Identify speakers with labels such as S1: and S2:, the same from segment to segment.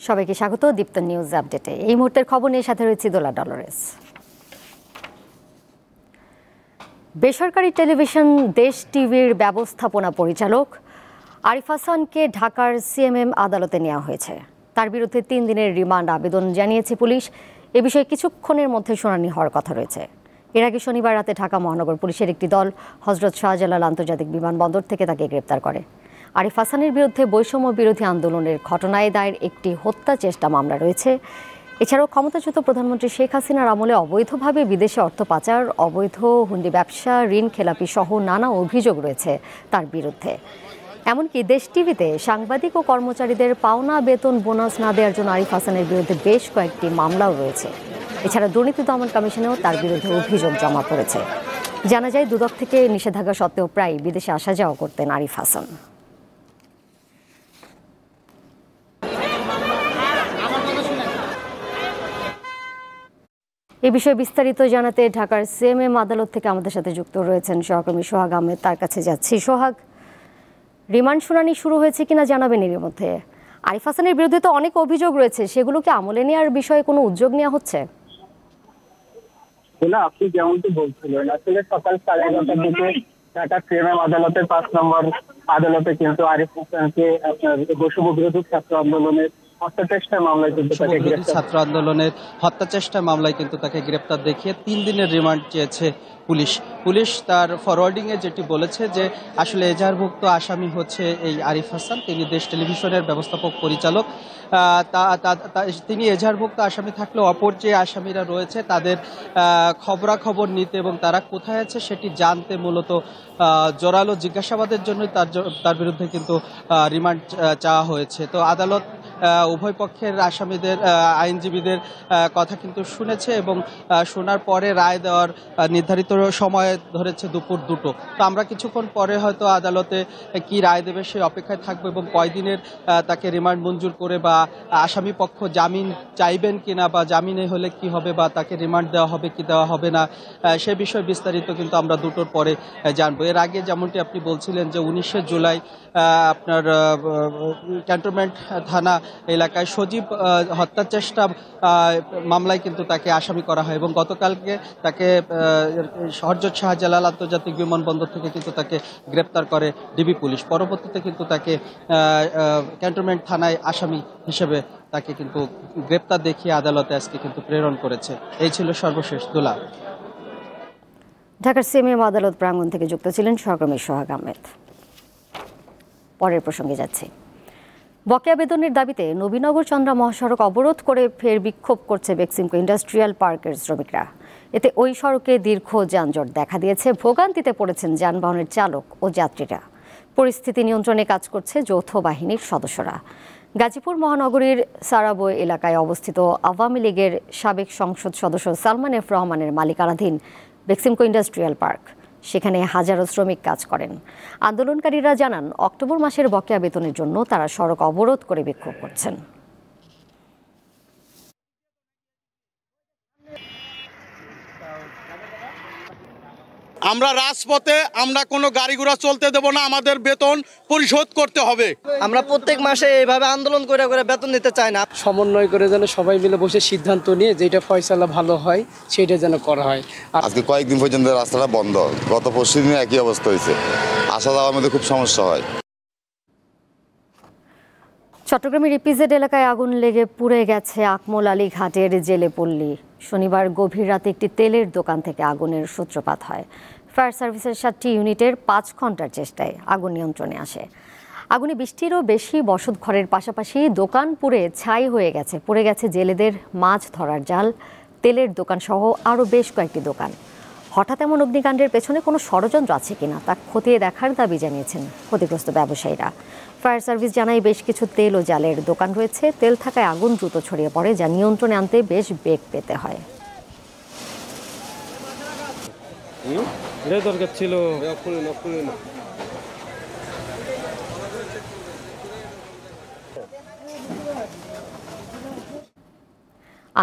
S1: সবাইকে স্বাগত দীপ্ত নিউজ আপডেটে। এই মুহূর্তের খবর নিয়ে সাথে রয়েছে দোলা ডলরেস। বেসরকারি টেলিভিশন দেশ টিভির ব্যবস্থাপনা পরিচালক আরিফ হাসানকে ঢাকার সিএমএম আদালতে নেওয়া হয়েছে। তার বিরুদ্ধে 3 দিনের রিমান্ড আবেদন জানিয়েছে পুলিশ। এ বিষয়ে কিছুক্ষণের মধ্যে শুনানি হওয়ার কথা রয়েছে। এর আগে শনিবার রাতে ঢাকা মহানগর পুলিশের একটি দল হযরত শাহজালাল আন্তর্জাতিক বিমানবন্দর থেকে তাকে গ্রেপ্তার করে। আরিফ হাসানের বিরুদ্ধে বৈষম্য বিরোধী আন্দোলনের ঘটনায় দায়ের একটি হত্যা চেষ্টা মামলা রয়েছে। এছাড়াও ক্ষমতাচ্যুত প্রধানমন্ত্রী শেখ হাসিনার আমলে অবৈধভাবে বিদেশে অর্থ পাচার, অবৈধ হুন্ডি ব্যবসা, ঋণ খেলাপি সহ নানা অভিযোগ রয়েছে তার বিরুদ্ধে। এমনকি দেশ টিভিতে সাংবাদিক ও কর্মচারীদের পাওনা বেতন বোনাস না দেওয়ার জন্য আরিফ হাসানের বিরুদ্ধে বেশ কয়েকটি মামলাও রয়েছে। এছাড়া দুর্নীতি দমন কমিশনেও তার বিরুদ্ধে অভিযোগ জমা পড়েছে। জানা যায় দুদক থেকে নিষেধাজ্ঞা সত্ত্বেও প্রায় বিদেশে আসা যাওয়া করতেন আরিফ হাসান। এ বিষয়ে বিস্তারিত জানাতে ঢাকার সিএমএম আদালত থেকে আমাদের সাথে যুক্ত রয়েছেন সহকর্মী সোহাগ আহমেদ। তার কাছে যাচ্ছি। সোহাগ, রিমান্ড শুনানি শুরু হয়েছে কিনা জানাবেন। এর মধ্যে আরিফ হাসানের বিরুদ্ধে তো অনেক অভিযোগ রয়েছে, সেগুলোকে আমলে নেওয়ার বিষয়ে কোনো উদ্যোগ নেওয়া হচ্ছে?
S2: আপনি যেমনটি বলছিলেন, আসলে সকাল 11:30টার দিকে ঢাকা সিএমএম আদালতের 5 নম্বর আদালতে কিন্তু আরিফ হাসানকে আপনার বৈষম্য বিরোধী ছাত্র আন্দোলনের হত্যা
S3: চেষ্টা মামলায় কিন্তু তাকে গ্রেপ্তার দেখিয়ে 3 দিনের রিমান্ড চেয়েছে পুলিশ তার ফরওয়ার্ডিং এ যেটি বলেছে যে আসলে এজাহারভুক্ত আসামি হচ্ছে এই আরিফ হাসান। তিনি দেশ টেলিভিশনের ব্যবস্থাপক পরিচালক। তিনি এজাহারভুক্ত আসামি থাকলেও অপর যে আসামিরা রয়েছে তাদের খবরাখবর নিতে এবং তারা কোথায় আছে সেটি জানতে মূলত জোরালো জিজ্ঞাসাবাদের জন্য তার বিরুদ্ধে কিন্তু রিমান্ড চাওয়া হয়েছে। তো আদালত উভয় পক্ষের আসামিদের আইনজীবীদের কথা কিন্তু শুনেছে এবং শোনার পরে রায় দেওয়ার নির্ধারিত সময় ধরেছে দুপুর 2টো। তো আমরা কিছুক্ষণ পরে হয়তো আদালতে কি রায় দেবে সেই অপেক্ষায় থাকবো এবং কয়দিনের তাকে রিমান্ড মঞ্জুর করে বা আসামি পক্ষ জামিন চাইবেন কিনা বা জামিনে হলে কি হবে বা তাকে রিমান্ড দেওয়া হবে কি দেওয়া হবে না সে বিষয়ে বিস্তারিত কিন্তু আমরা 2টোর পরে জানবো। এর আগে যেমনটি আপনি বলছিলেন যে 19শে জুলাই আপনার ক্যান্টনমেন্ট থানা এলাকায় সজীব হত্যা চেষ্টা মামলায় কিন্তু তাকে আসামি করা হয় এবং গতকালকে তাকে হযরত শাহজালাল আন্তর্জাতিক বিমানবন্দর থেকে কিন্তু তাকে গ্রেপ্তার করে ডিবি পুলিশ। পরবর্তীতে কিন্তু তাকে ক্যান্টনমেন্ট থানায় আসামি হিসেবে তাকে কিন্তু গ্রেপ্তার দেখিয়ে আদালতে আজকে কিন্তু প্রেরণ করেছে। এই ছিল সর্বশেষ দোলা।
S1: ঢাকার সিএমএম আদালত প্রাঙ্গণ থেকে যুক্ত ছিলেন সহকর্মী সোহাগ আহমেদ। পরের প্রসঙ্গে যাচ্ছি। বকেয়া বেতনের দাবিতে নবীনগর চন্দ্রা মহাসড়ক অবরোধ করে ফের বিক্ষোভ করছে বেক্সিমকো ইন্ডাস্ট্রিয়াল পার্কের শ্রমিকরা। এতে ওই সড়কে দীর্ঘ যানজট দেখা দিয়েছে। ভোগান্তিতে পড়েছেন যানবাহনের চালক ও যাত্রীরা। পরিস্থিতি নিয়ন্ত্রণে কাজ করছে যৌথ বাহিনীর সদস্যরা। গাজীপুর মহানগরীর সারাবই এলাকায় অবস্থিত আওয়ামী লীগের সাবেক সংসদ সদস্য সালমান এফ রহমানের মালিকানাধীন বেক্সিমকো ইন্ডাস্ট্রিয়াল পার্ক, সেখানে হাজারো শ্রমিক কাজ করেন। আন্দোলনকারীরা জানান অক্টোবর মাসের বকেয়া বেতনের জন্য তারা সড়ক অবরোধ করে বিক্ষোভ করছেন।
S4: আমরা রাজপথে, আমরা কোনো গাড়ি ঘোড়া চলতে দেব না, আমাদের বেতন পরিশোধ করতে হবে।
S5: আমরা প্রত্যেক মাসে এইভাবে আন্দোলন করে করে বেতন দিতে চাই না।
S6: সমন্বয় করে যেন সবাই মিলে বসে সিদ্ধান্ত নিয়ে যেটা ফয়সালা ভালো হয় সেটা যেন করা হয়।
S7: আজকে কয়েকদিন পর্যন্ত রাস্তাটা বন্ধ, গত পরশু দিনে একই অবস্থা হয়েছে, আসা যাওয়ার মধ্যে খুব সমস্যা হয়।
S1: চট্টগ্রামের ইপিজেড এলাকায় আগুন লেগে পুড়ে গেছে আকমল আলী ঘাটের জেলে পল্লী। শনিবার গভীর রাতে একটি তেলের দোকান থেকে আগুনের সূত্রপাত হয়। ফায়ার সার্ভিসের 7টি ইউনিটের 5 ঘন্টার চেষ্টায় আগুন নিয়ন্ত্রণে আসে। আগুনে 20টিরও বেশি বসত ঘরের পাশাপাশি দোকান পুড়ে ছাই হয়ে গেছে। পুড়ে গেছে জেলেদের মাছ ধরার জাল, তেলের দোকান সহ আরও বেশ কয়েকটি দোকান। হঠাৎ এমন অগ্নিকাণ্ডের পেছনে কোনো ষড়যন্ত্র আছে কিনা তা খতিয়ে দেখার দাবি জানিয়েছেন ক্ষতিগ্রস্ত ব্যবসায়ীরা। ফায়ার সার্ভিস জানায় বেশ কিছু তেল ও জালের দোকান রয়েছে। তেল থাকায় আগুন দ্রুত ছড়িয়ে পড়ে, যা নিয়ন্ত্রণে আনতে বেশ বেগ পেতে হয়।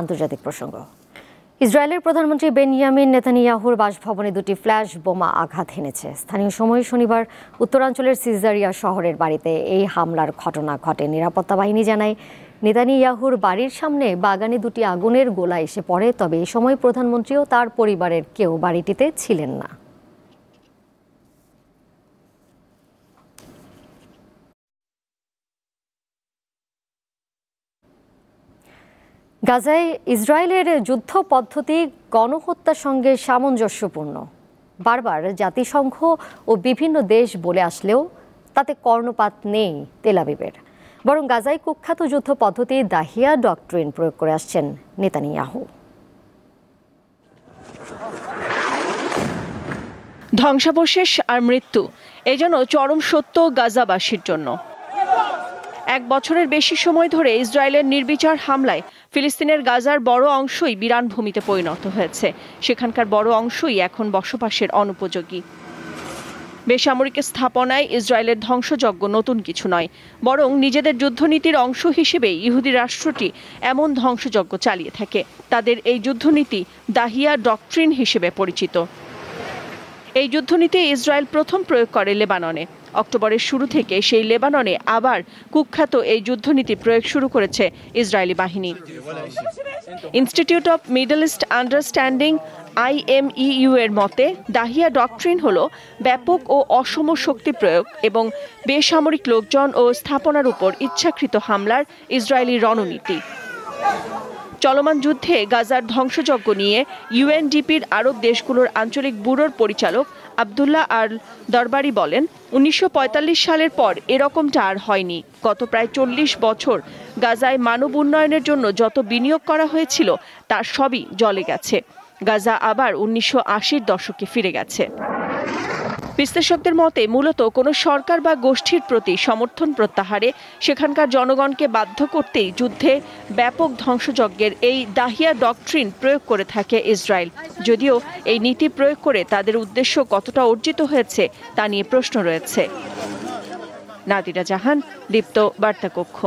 S1: আন্তর্জাতিক প্রসঙ্গ। ইসরায়েলের প্রধানমন্ত্রী বেনিয়ামিন নেতানিয়াহুর বাসভবনে 2টি ফ্ল্যাশ বোমা আঘাত হেনেছে। স্থানীয় সময় শনিবার উত্তরাঞ্চলের সিজারিয়া শহরের বাড়িতে এই হামলার ঘটনা ঘটে। নিরাপত্তা বাহিনী জানায় নেতানিয়াহুর বাড়ির সামনে বাগানে দুটি আগুনের গোলা এসে পড়ে, তবে এই সময় প্রধানমন্ত্রীও তার পরিবারের কেউ বাড়িটিতে ছিলেন না। গাজায় ইসরায়েলের যুদ্ধ পদ্ধতি গণহত্যার সঙ্গে সামঞ্জস্যপূর্ণ। বারবার জাতিসংঘ ও বিভিন্ন দেশ বলে আসলেও তাতে কর্ণপাত নেই তেল আবিবের। বরং গাজায় কুখ্যাত যুদ্ধ পদ্ধতি দাহিয়া ডক্ট্রিন প্রয়োগ করে আসছেন নেতানিয়াহু।
S8: ধ্বংসাবশেষ আর মৃত্যু এ যেন চরম সত্য গাজাবাসীর জন্য। 1 বছরের বেশি সময় ধরে ইসরায়েলের নির্বিচার হামলায় ফিলিস্তিনের গাজার বড় অংশই বিরান ভূমিতে পরিণত হয়েছে। সেখানকার বড় অংশই এখন বসবাসের অনুপযোগী। বেসামরিক স্থাপনায় ইসরায়েলের ধ্বংসযজ্ঞ নতুন কিছু নয়, বরং নিজেদের যুদ্ধনীতির অংশ হিসেবে ইহুদি রাষ্ট্রটি এমন ধ্বংসযজ্ঞ চালিয়ে থাকে। তাদের এই যুদ্ধনীতি দাহিয়া ডক্ট্রিন হিসেবে পরিচিত। এই যুদ্ধনীতি ইসরায়েল প্রথম প্রয়োগ করে লেবাননে। অক্টোবরের শুরু থেকে সেই লেবাননে আবার কুখ্যাত এই যুদ্ধনীতি প্রয়োগ শুরু করেছে ইসরায়েলি বাহিনী। Institute of middle east understanding IMEU এর মতে দাহিয়া ডক্ট্রিন হল ব্যাপক ও অসম শক্তি প্রয়োগ এবং বেসামরিক লোকজন ও স্থাপনার উপর ইচ্ছাকৃত হামলার ইসরায়েলি রণনীতি। চলমান যুদ্ধে গাজার ধ্বংসযজ্ঞ নিয়ে UNDPর আরব দেশগুলোর আঞ্চলিক ব্যুরোর পরিচালক আবদুল্লাহ আল দরবারি বলেন, 1945 সালের পর এরকমটা আর হয়নি। গত প্রায় 40 বছর গাজায় মানব উন্নয়নের জন্য যত বিনিয়োগ করা হয়েছিল তার সবই জলে গেছে। গাজা আবার 1980-র দশকে ফিরে গেছে। বিশ্লেষকদের মতে মূলত কোনো সরকার বা গোষ্ঠীর প্রতি সমর্থন প্রত্যাহারে সেখানকার জনগণকে বাধ্য করতেই যুদ্ধে ব্যাপক ধ্বংসযজ্ঞের এই দাহিয়া ডক্ট্রিন প্রয়োগ করে থাকে ইসরায়েল। যদিও এই নীতি প্রয়োগ করে তাদের উদ্দেশ্য কতটা অর্জিত হয়েছে তা নিয়ে প্রশ্ন রয়েছে। নাদিরা জাহান, দীপ্ত বার্তা কক্ষ।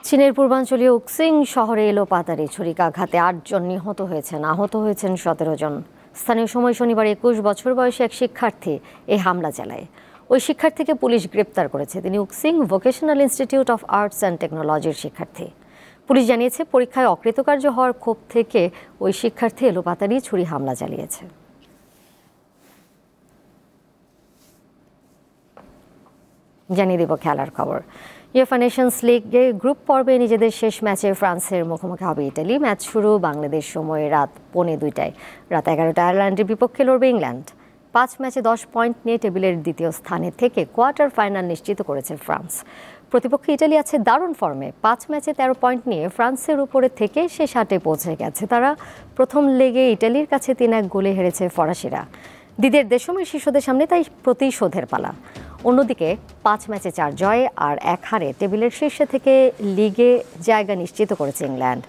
S1: চীনের পূর্বাঞ্চলীয় উক্সিং শহরে এলোপাতাড়ি ছুরিকাঘাতে 8 জন নিহত হয়েছেন, আহত হয়েছেন 17 জন। স্থানীয় সময় শনিবার 21 বছর বয়সী এক শিক্ষার্থী এই হামলা চালায়। ওই শিক্ষার্থীকে পুলিশ গ্রেপ্তার করেছে। তিনি উক্সিং vocational institute of arts and টেকনোলজির শিক্ষার্থী। পুলিশ জানিয়েছে, পরীক্ষায় অকৃতকার্য হওয়ার ক্ষোভ থেকে ওই শিক্ষার্থী এলোপাতাড়ি ছুরি হামলা চালিয়েছে। জানিয়ে দেব খেলার খবর। ইউএফা নেশনস লিগে গ্রুপ পর্বে নিজেদের শেষ ম্যাচে ফ্রান্সের মুখোমুখি হবে ইতালি। ম্যাচ শুরু বাংলাদেশ সময়ে রাত 2:45। রাত 11টায় আয়ারল্যান্ডের বিপক্ষে লড়বে ইংল্যান্ড। 5 ম্যাচে 10 পয়েন্ট নিয়ে টেবিলের দ্বিতীয় স্থানে থেকে কোয়ার্টার ফাইনাল নিশ্চিত করেছে ফ্রান্স। প্রতিপক্ষ ইতালি আছে দারুণ ফর্মে। 5 ম্যাচে 13 পয়েন্ট নিয়ে ফ্রান্সের উপরে থেকে শেষ 8-এ পৌঁছে গেছে তারা। প্রথম লেগে ইতালির কাছে 3-1 গোলে হেরেছে ফরাসিরা। দিদিয়ের দেশমের শিশুদের সামনে তাই প্রতিশোধের পালা। অন্যদিকে 5 ম্যাচে 4 জয় আর 1 হারে টেবিলের শীর্ষে থেকে লিগে জায়গা নিশ্চিত করেছে ইংল্যান্ড।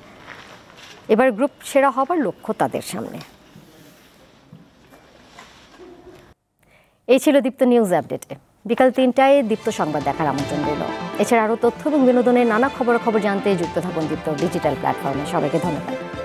S1: এবার গ্রুপ সেরা হবার লক্ষ্য তাদের সামনে। এই ছিল দীপ্ত নিউজ আপডেটে। বিকাল 3টায় দীপ্ত সংবাদ দেখার আমন্ত্রণ রইল। এছাড়া আরও তথ্য এবং বিনোদনের নানা খবরাখবর জানতে যুক্ত থাকুন দীপ্ত ডিজিটাল প্ল্যাটফর্মে। সবাইকে ধন্যবাদ।